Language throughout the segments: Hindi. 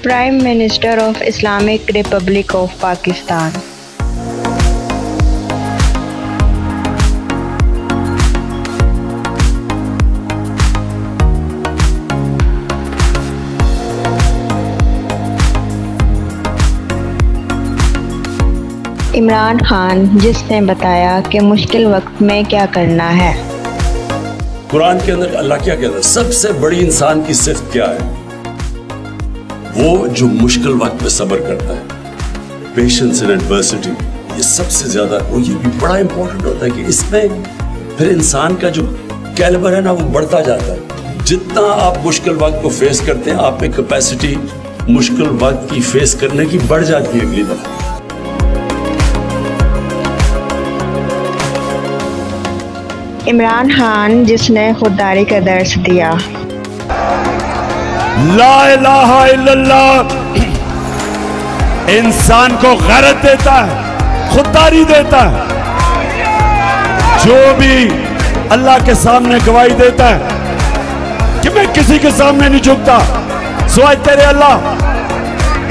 Prime Minister of Islamic Republic of Pakistan. Imran Khan, जिसने बताया कि मुश्किल वक्त में क्या करना है। कुरान के अंदर अल्लाह क्या कहता है? सबसे बड़ी इंसान की सिफ्त क्या है? वो जो मुश्किल वक्त में सब्र करता है, पेशेंस इन एडवर्सिटी। ये सबसे ज्यादा, और ये भी बड़ा इंपॉर्टेंट होता है कि इसमें फिर इंसान का जो कैलिबर है ना, वो बढ़ता जाता है। जितना आप मुश्किल वक्त को फेस करते हैं, आप में कैपेसिटी मुश्किल वक्त की फेस करने की बढ़ जाती है अगली दफा। इमरान खान, जिसने खुददारी का दर्स दिया। ला इलाहा इल्लल्लाह इंसान को गैरत देता है, खुददारी देता है। जो भी अल्लाह के सामने गवाही देता है कि मैं किसी के सामने नहीं झुकता सिवाय तेरे अल्लाह,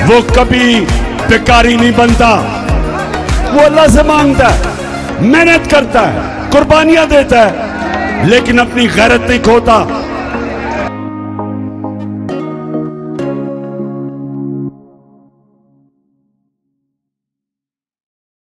वो कभी बेकारी नहीं बनता। वो अल्लाह से मांगता है, मेहनत करता है, कुर्बानियां देता है, लेकिन अपनी गैरत नहीं खोता।